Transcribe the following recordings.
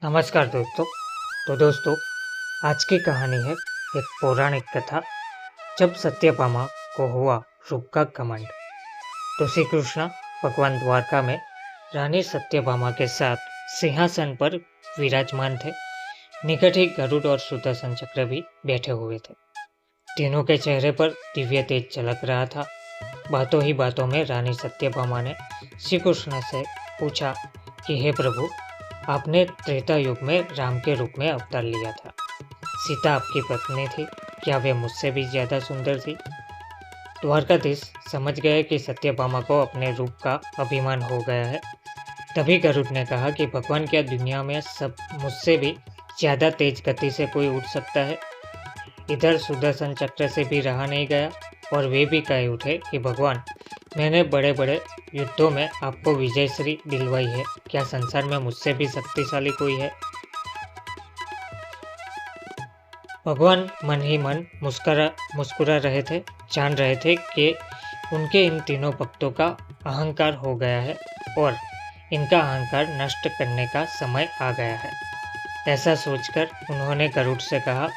नमस्कार दोस्तों। दोस्तों, आज की कहानी है एक पौराणिक कथा। जब सत्यभामा को हुआ रूप का घमंड। तो श्री कृष्ण भगवान द्वारका में रानी सत्यभामा के साथ सिंहासन पर विराजमान थे। निकट ही गरुड़ और सुदर्शन चक्र भी बैठे हुए थे। तीनों के चेहरे पर दिव्य तेज झलक रहा था। बातों ही बातों में रानी सत्यभामा ने श्री कृष्ण से पूछा कि हे प्रभु, आपने त्रेता युग में राम के रूप में अवतार लिया था। सीता आपकी पत्नी थी, क्या वे मुझसे भी ज्यादा सुंदर थी? द्वारकाधीश समझ गए कि सत्यभामा को अपने रूप का अभिमान हो गया है। तभी गरुड़ ने कहा कि भगवान, क्या दुनिया में सब मुझसे भी ज्यादा तेज गति से कोई उड़ सकता है? इधर सुदर्शन चक्र से भी रहा नहीं गया और वे भी कह उठे कि भगवान, मैंने बड़े बड़े युद्धों में आपको विजयश्री दिलवाई है, क्या संसार में मुझसे भी शक्तिशाली कोई है? भगवान मन ही मन मुस्कुरा रहे थे। जान रहे थे कि उनके इन तीनों भक्तों का अहंकार हो गया है और इनका अहंकार नष्ट करने का समय आ गया है। ऐसा सोचकर उन्होंने गरुड़ से कहा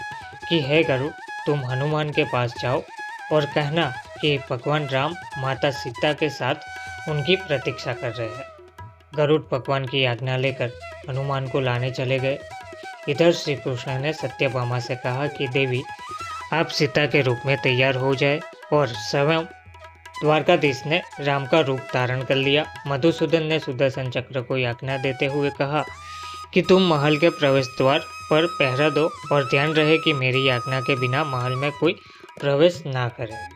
कि हे गरुड़, तुम हनुमान के पास जाओ और कहना कि भगवान राम माता सीता के साथ उनकी प्रतीक्षा कर रहे हैं। गरुड़ भगवान की आज्ञा लेकर हनुमान को लाने चले गए। इधर श्री कृष्ण ने सत्यभामा से कहा कि देवी, आप सीता के रूप में तैयार हो जाए और स्वयं द्वारकाधीश ने राम का रूप धारण कर लिया। मधुसूदन ने सुदर्शन चक्र को आज्ञा देते हुए कहा कि तुम महल के प्रवेश द्वार पर पहरा दो और ध्यान रहे कि मेरी आज्ञा के बिना महल में कोई प्रवेश ना करे।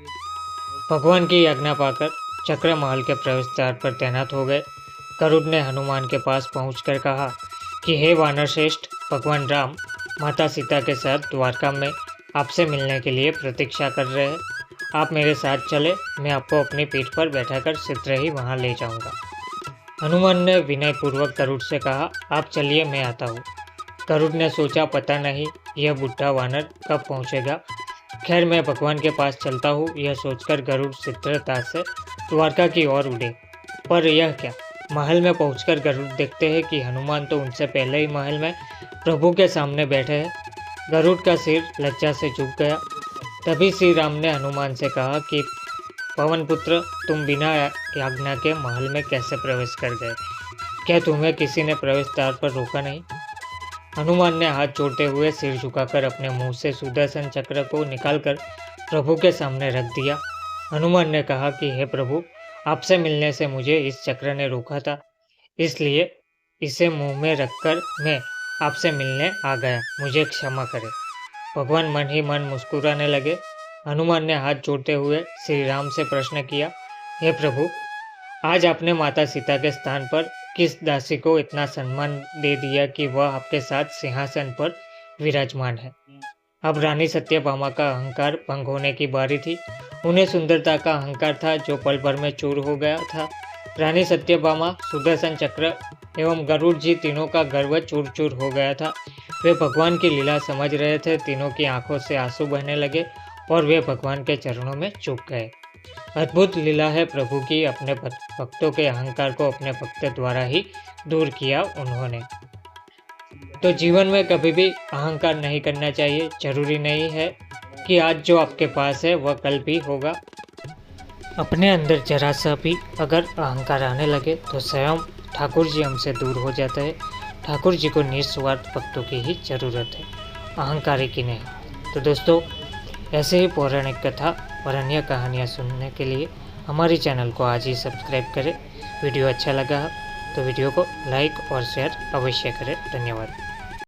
भगवान की आज्ञा पाकर चक्र महल के प्रवेश द्वार पर तैनात हो गए। गरुड़ ने हनुमान के पास पहुंचकर कहा कि हे वानर श्रेष्ठ, भगवान राम माता सीता के साथ द्वारका में आपसे मिलने के लिए प्रतीक्षा कर रहे हैं। आप मेरे साथ चले, मैं आपको अपनी पीठ पर बैठाकर शीघ्र ही वहां ले जाऊंगा। हनुमान ने विनयपूर्वक गरुड़ से कहा, आप चलिए, मैं आता हूँ। गरुड़ ने सोचा, पता नहीं यह बुढ़ा वानर कब पहुंचेगा। खैर, मैं भगवान के पास चलता हूँ। यह सोचकर गरुड़ शीघ्रता से द्वारका की ओर उड़े। पर यह क्या, महल में पहुंचकर गरुड़ देखते हैं कि हनुमान तो उनसे पहले ही महल में प्रभु के सामने बैठे हैं। गरुड़ का सिर लज्जा से झुक गया। तभी श्री राम ने हनुमान से कहा कि पवन पुत्र, तुम बिना आज्ञा के महल में कैसे प्रवेश कर गए? क्या तुम्हें किसी ने प्रवेश द्वार पर रोका नहीं? हनुमान ने हाथ जोड़ते हुए सिर झुकाकर अपने मुंह से सुदर्शन चक्र को निकालकर प्रभु के सामने रख दिया। हनुमान ने कहा कि हे प्रभु, आपसे मिलने से मुझे इस चक्र ने रोका था, इसलिए इसे मुंह में रखकर मैं आपसे मिलने आ गया, मुझे क्षमा करें। भगवान मन ही मन मुस्कुराने लगे। हनुमान ने हाथ जोड़ते हुए श्री राम से प्रश्न किया, हे प्रभु, आज आपने माता सीता के स्थान पर किस दासी को इतना सम्मान दे दिया कि वह आपके साथ सिंहासन पर विराजमान है? अब रानी सत्यभामा का अहंकार भंग होने की बारी थी। उन्हें सुंदरता का अहंकार था जो पल भर में चूर हो गया था। रानी सत्यभामा, सुदर्शन चक्र एवं गरुड़ जी तीनों का गर्व चूर चूर हो गया था। वे भगवान की लीला समझ रहे थे। तीनों की आंखों से आंसू बहने लगे और वे भगवान के चरणों में झुक गए। अद्भुत लीला है प्रभु की, अपने भक्तों के अहंकार को अपने भक्त द्वारा ही दूर किया उन्होंने। तो जीवन में कभी भी अहंकार नहीं करना चाहिए। जरूरी नहीं है कि आज जो आपके पास है वह कल भी होगा। अपने अंदर जरा सा भी अगर अहंकार आने लगे तो स्वयं ठाकुर जी हमसे दूर हो जाते हैं। ठाकुर जी को निस्वार्थ भक्तों की ही जरूरत है, अहंकारी की नहीं। तो दोस्तों, ऐसे ही पौराणिक कथा और अन्य कहानियाँ सुनने के लिए हमारे चैनल को आज ही सब्सक्राइब करें। वीडियो अच्छा लगा तो वीडियो को लाइक और शेयर अवश्य करें। धन्यवाद।